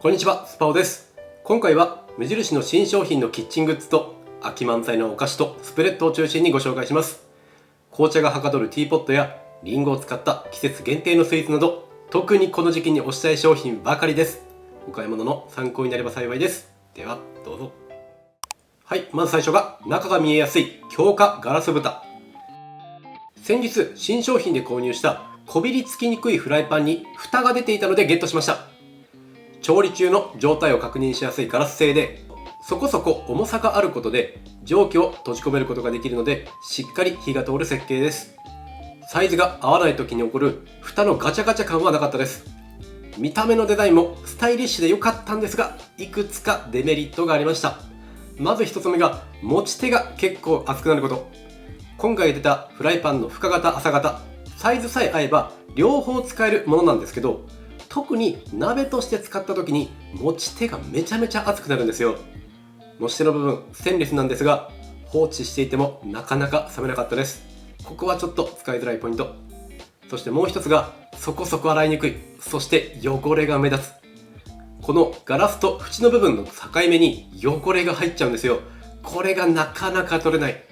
こんにちは、スパオです。今回は無印の新商品のキッチングッズと秋満載のお菓子とスプレッドを中心にご紹介します。紅茶がはかどるティーポットやリンゴを使った季節限定のスイーツなど、特にこの時期に推したい商品ばかりです。お買い物の参考になれば幸いです。ではどうぞ。はい、まず最初が中が見えやすい強化ガラス蓋。先日新商品で購入したこびりつきにくいフライパンに蓋が出ていたのでゲットしました。調理中の状態を確認しやすいガラス製で、そこそこ重さがあることで蒸気を閉じ込めることができるので、しっかり火が通る設計です。サイズが合わない時に起こる蓋のガチャガチャ感はなかったです。見た目のデザインもスタイリッシュで良かったんですが、いくつかデメリットがありました。まず一つ目が持ち手が結構熱くなること。今回出たフライパンの深型浅型、サイズさえ合えば両方使えるものなんですけど、特に鍋として使った時に持ち手がめちゃめちゃ熱くなるんですよ。持ち手の部分ステンレスなんですが、放置していてもなかなか冷めなかったです。ここはちょっと使いづらいポイント。そしてもう一つがそこそこ洗いにくい、そして汚れが目立つ。このガラスと縁の部分の境目に汚れが入っちゃうんですよ。これがなかなか取れない。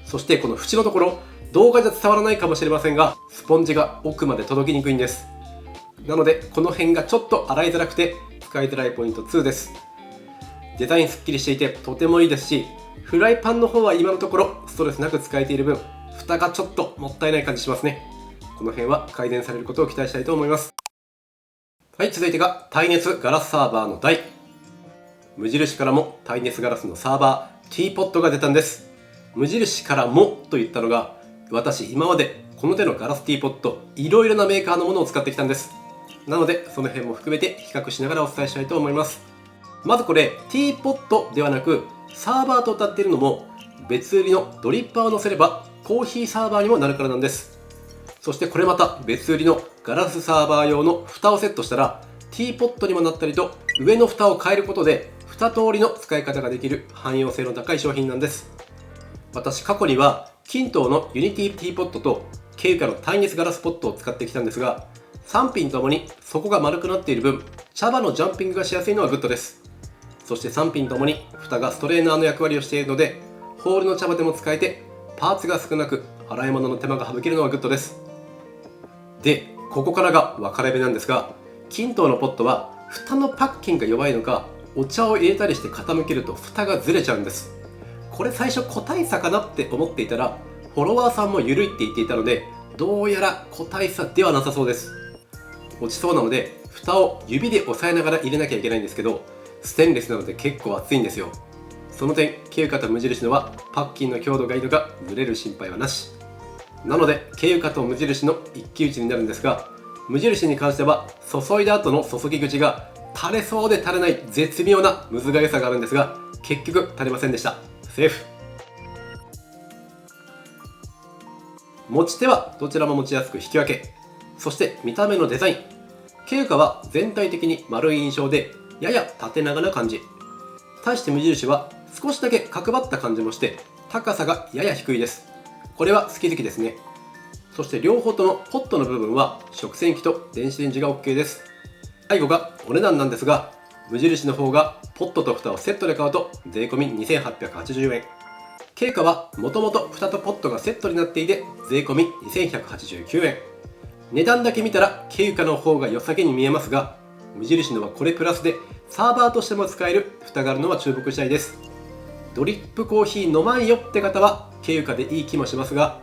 そしてこの縁のところ、動画じゃ伝わらないかもしれませんが、スポンジが奥まで届きにくいんです。なのでこの辺がちょっと洗いづらくて使いづらいポイント2です。デザインすっきりしていてとてもいいですし、フライパンの方は今のところストレスなく使えている分、蓋がちょっともったいない感じしますね。この辺は改善されることを期待したいと思います。はい、続いてが耐熱ガラスサーバーの台。無印からも耐熱ガラスのサーバー、ティーポットが出たんです。無印からもと言ったのが、私今までこの手のガラスティーポット、いろいろなメーカーのものを使ってきたんです。なのでその辺も含めて比較しながらお伝えしたいと思います。まずこれティーポットではなくサーバーと歌っているのも、別売りのドリッパーを乗せればコーヒーサーバーにもなるからなんです。そしてこれまた別売りのガラスサーバー用の蓋をセットしたらティーポットにもなったりと、上の蓋を変えることで2通りの使い方ができる汎用性の高い商品なんです。私過去にはキントーのユニティティーポットとケイカの耐熱ガラスポットを使ってきたんですが、3品ともに底が丸くなっている分、茶葉のジャンピングがしやすいのはグッドです。そして3品ともに蓋がストレーナーの役割をしているので、ホールの茶葉でも使えてパーツが少なく洗い物の手間が省けるのはグッドです。で、ここからが分かれ目なんですが、キントーのポットは蓋のパッキンが弱いのか、お茶を入れたりして傾けると蓋がずれちゃうんです。これ最初個体差かなって思っていたら、フォロワーさんも緩いって言っていたので、どうやら個体差ではなさそうです。落ちそうなので蓋を指で押さえながら入れなきゃいけないんですけど、ステンレスなので結構熱いんですよ。その点ケイカと無印のはパッキンの強度がいいのか、ずれる心配はなしなので、ケイカと無印の一騎打ちになるんですが、無印に関しては注いだ後の注ぎ口が垂れそうで垂れない絶妙なむずがゆさがあるんですが、結局垂れませんでした。セーフ。持ち手はどちらも持ちやすく引き分け。そして見た目のデザイン、ケイカは全体的に丸い印象でやや縦長な感じ。対して無印は少しだけ角張った感じもして高さがやや低いです。これは好き好きですね。そして両方ともポットの部分は食洗機と電子レンジが OK です。最後がお値段なんですが、無印の方がポットと蓋をセットで買うと税込み2880円。ケイカはもともと蓋とポットがセットになっていて税込み2189円。値段だけ見たらケイカの方が良さげに見えますが、無印のはこれプラスでサーバーとしても使える蓋があるのは注目したいです。ドリップコーヒー飲まんよって方はケイカでいい気もしますが、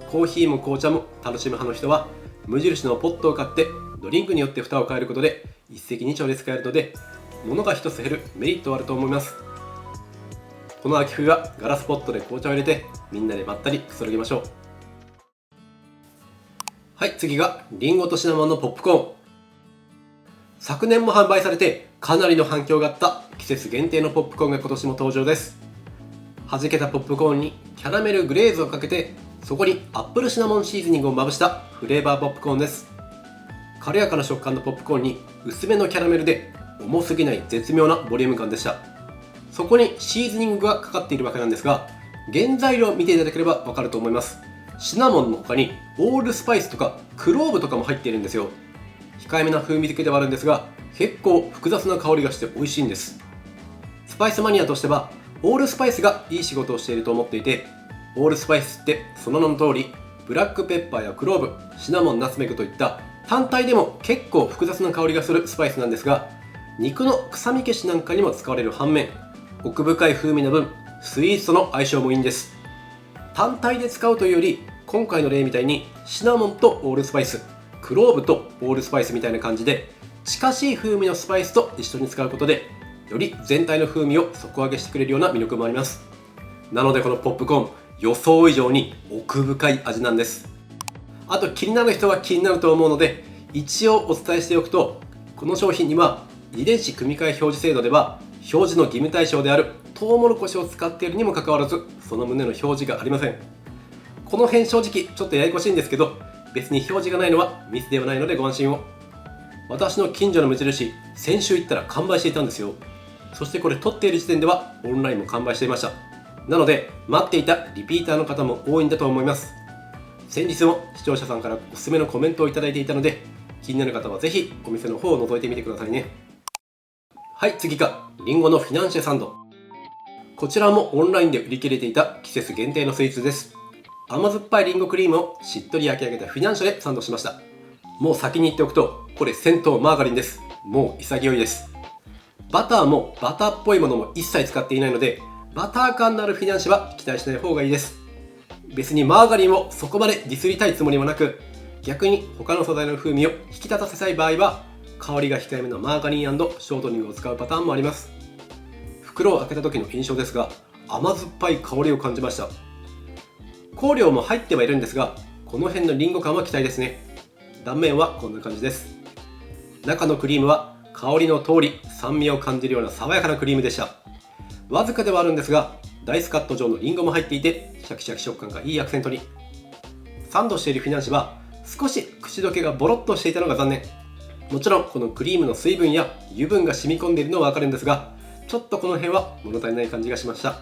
コーヒーも紅茶も楽しむ派の人は無印のポットを買ってドリンクによって蓋を変えることで一石二鳥で使えるので、物が一つ減るメリットはあると思います。この秋冬はガラスポットで紅茶を入れてみんなでまったりくつろぎましょう。はい、次がリンゴとシナモンのポップコーン。昨年も販売されてかなりの反響があった季節限定のポップコーンが今年も登場です。弾けたポップコーンにキャラメルグレーズをかけて、そこにアップルシナモンシーズニングをまぶしたフレーバーポップコーンです。軽やかな食感のポップコーンに薄めのキャラメルで重すぎない絶妙なボリューム感でした。そこにシーズニングがかかっているわけなんですが、原材料を見ていただければわかると思います。シナモンの他にオールスパイスとかクローブとかも入っているんですよ。控えめな風味付けではあるんですが、結構複雑な香りがして美味しいんです。スパイスマニアとしてはオールスパイスがいい仕事をしていると思っていて、オールスパイスってその名の通り、ブラックペッパーやクローブ、シナモン、ナツメグといった単体でも結構複雑な香りがするスパイスなんですが、肉の臭み消しなんかにも使われる反面、奥深い風味の分スイーツとの相性もいいんです。単体で使うというより、今回の例みたいにシナモンとオールスパイス、クローブとオールスパイスみたいな感じで近しい風味のスパイスと一緒に使うことで、より全体の風味を底上げしてくれるような魅力もあります。なのでこのポップコーン、予想以上に奥深い味なんです。あと気になる人は気になると思うので、一応お伝えしておくと、この商品には遺伝子組み換え表示制度では表示の義務対象であるトウモロコシを使っているにもかかわらず、その旨の表示がありません。この辺正直ちょっとややこしいんですけど、別に表示がないのはミスではないのでご安心を。私の近所の無印、先週行ったら完売していたんですよ。そしてこれ撮っている時点ではオンラインも完売していました。なので待っていたリピーターの方も多いんだと思います。先日も視聴者さんからおすすめのコメントをいただいていたので、気になる方はぜひお店の方を覗いてみてくださいね。はい、次がリンゴのフィナンシェサンド。こちらもオンラインで売り切れていた季節限定のスイーツです。甘酸っぱいリンゴクリームをしっとり焼き上げたフィナンシェでサンドしました。もう先に言っておくと、これ銭湯マーガリンです。もう潔いです。バターもバターっぽいものも一切使っていないので、バター感のあるフィナンシェは期待しない方がいいです。別にマーガリンをそこまでディスりたいつもりもなく、逆に他の素材の風味を引き立たせたい場合は、香りが控えめのマーガリン&ショートニングを使うパターンもあります。袋を開けた時の印象ですが、甘酸っぱい香りを感じました。香料も入ってはいるんですが、この辺のリンゴ感は期待ですね。断面はこんな感じです。中のクリームは香りの通り酸味を感じるような爽やかなクリームでした。わずかではあるんですが、ダイスカット状のリンゴも入っていて、シャキシャキ食感がいいアクセントに。サンドしているフィナンシェは少し口どけがボロッとしていたのが残念。もちろんこのクリームの水分や油分が染み込んでいるのはわかるんですが、ちょっとこの辺は物足りない感じがしました。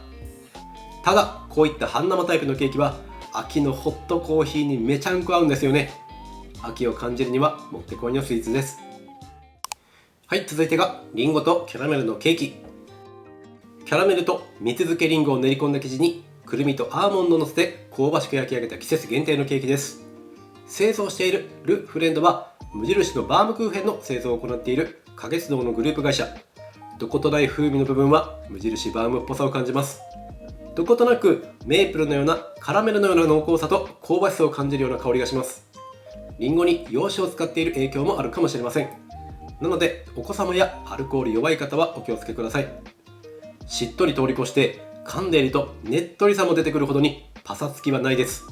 ただこういった半生タイプのケーキは秋のホットコーヒーにめちゃんこ合うんですよね。秋を感じるにはもってこいのスイーツです。はい、続いてがリンゴとキャラメルのケーキ。キャラメルと蜜漬けリンゴを練り込んだ生地にくるみとアーモンドをのせて香ばしく焼き上げた季節限定のケーキです。製造しているル・フレンドは無印のバームクーヘンの製造を行っている花月堂のグループ会社。どことない風味の部分は無印バームっぽさを感じます。どことなくメープルのようなカラメルのような濃厚さと香ばしさを感じるような香りがします。リンゴに洋酒を使っている影響もあるかもしれません。なのでお子様やアルコール弱い方はお気をつけください。しっとり通り越して噛んでいるとねっとりさも出てくるほどにパサつきはないです。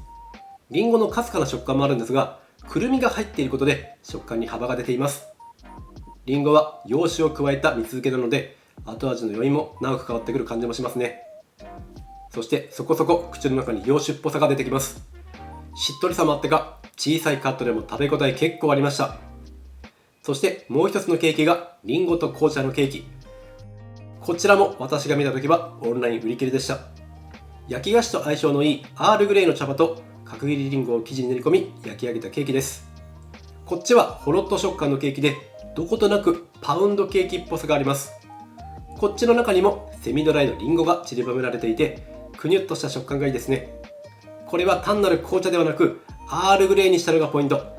リンゴのかすかな食感もあるんですが、くるみが入っていることで食感に幅が出ています。リンゴは洋酒を加えた蜜漬けなので、後味の余韻も長く変わってくる感じもしますね。そしてそこそこ口の中に洋酒っぽさが出てきます。しっとりさもあってか、小さいカットでも食べ応え結構ありました。そしてもう一つのケーキがリンゴと紅茶のケーキ。こちらも私が見た時はオンライン売り切れでした。焼き菓子と相性のいいアールグレイの茶葉と角切りリンゴを生地に練り込み焼き上げたケーキです。こっちはホロッと食感のケーキで、どことなくパウンドケーキっぽさがあります。こっちの中にもセミドライのリンゴが散りばめられていて、くにゅっとした食感がいいですね。これは単なる紅茶ではなくアールグレイにしたのがポイント。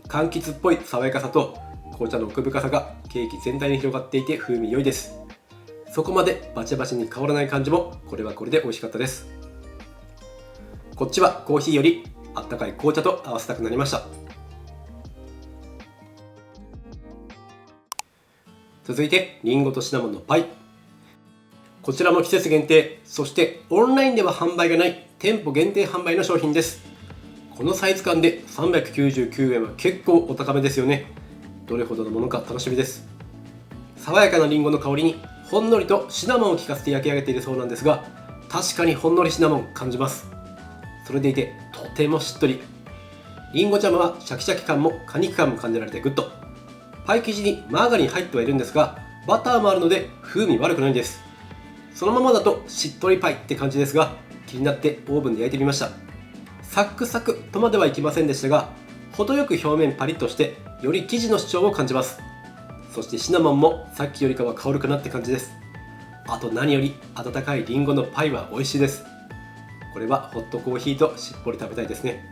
柑橘っぽい爽やかさと紅茶の奥深さがケーキ全体に広がっていて風味良いです。そこまでバチバチに香らない感じもこれはこれで美味しかったです。こっちはコーヒーよりあったかい紅茶と合わせたくなりました。続いてリンゴとシナモンのパイ。こちらも季節限定、そしてオンラインでは販売がない店舗限定販売の商品です。このサイズ感で399円は結構お高めですよね。どれほどのものか楽しみです。爽やかなリンゴの香りにほんのりとシナモンを効かせて焼き上げているそうなんですが、確かにほんのりシナモン感じます。それでいてとてもしっとり。リンゴジャムはシャキシャキ感も果肉感も感じられてグッド。パイ生地にマーガリン入ってはいるんですが、バターもあるので風味悪くないんです。そのままだとしっとりパイって感じですが、気になってオーブンで焼いてみました。サックサクとまではいきませんでしたが、程よく表面パリッとしてより生地の主張を感じます。そしてシナモンもさっきよりかは香るかなって感じです。あと何より温かいリンゴのパイは美味しいです。これはホットコーヒーとしっぽり食べたいですね。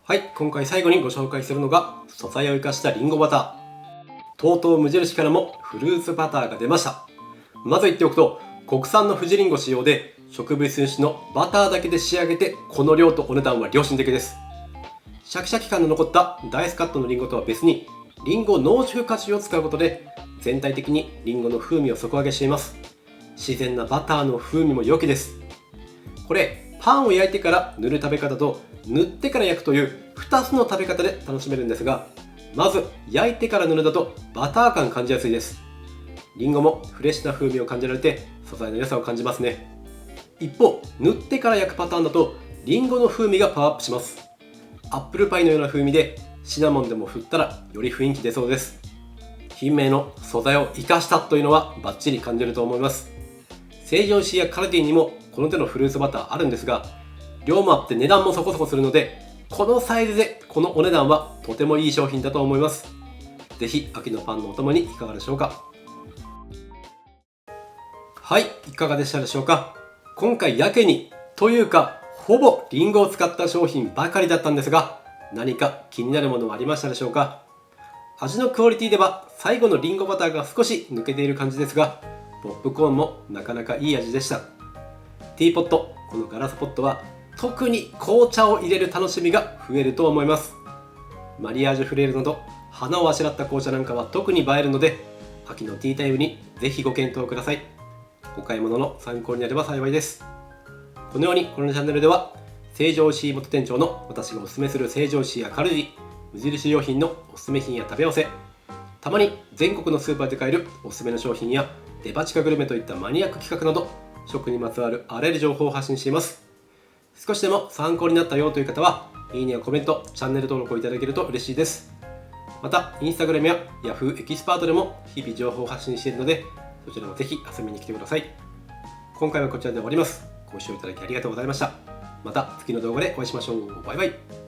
はい、今回最後にご紹介するのが素材を生かしたリンゴバター。とうとう無印からもフルーツバターが出ました。まず言っておくと、国産の富士リンゴ使用で植物油脂のバターだけで仕上げて、この量とお値段は良心的です。シャキシャキ感の残ったダイスカットのリンゴとは別に、リンゴ濃縮果汁を使うことで全体的にリンゴの風味を底上げしています。自然なバターの風味も良きです。これパンを焼いてから塗る食べ方と塗ってから焼くという2つの食べ方で楽しめるんですが、まず焼いてから塗るだとバター感感じやすいです。リンゴもフレッシュな風味を感じられて素材の良さを感じますね。一方、塗ってから焼くパターンだとリンゴの風味がパワーアップします。アップルパイのような風味でシナモンでも振ったらより雰囲気出そうです。品名の素材を生かしたというのはバッチリ感じると思います。成城石井やカルディにもこの手のフルーツバターあるんですが、量もあって値段もそこそこするので、このサイズでこのお値段はとてもいい商品だと思います。ぜひ秋のパンのお供にいかがでしょうか。はい、いかがでしたでしょうか。今回やけにというかほぼリンゴを使った商品ばかりだったんですが、何か気になるものはありましたでしょうか。味のクオリティでは最後のリンゴバターが少し抜けている感じですが、ポップコーンもなかなかいい味でした。ティーポット、このガラスポットは特に紅茶を入れる楽しみが増えると思います。マリアージュフレールなど花をあしらった紅茶なんかは特に映えるので、秋のティータイムにぜひご検討ください。お買い物の参考になれば幸いです。このようにこのチャンネルでは成城石井元店長の私がおすすめする成城石井やカルディ、無印良品のおすすめ品や食べ合わせ、たまに全国のスーパーで買えるおすすめの商品やデパ地下グルメといったマニアック企画など、食にまつわるあらゆる情報を発信しています。少しでも参考になったよという方は、いいねやコメント、チャンネル登録をいただけると嬉しいです。また、インスタグラムや Yahoo エキスパートでも日々情報を発信しているので、そちらもぜひ遊びに来てください。今回はこちらで終わります。ご視聴いただきありがとうございました。また次の動画でお会いしましょう。バイバイ。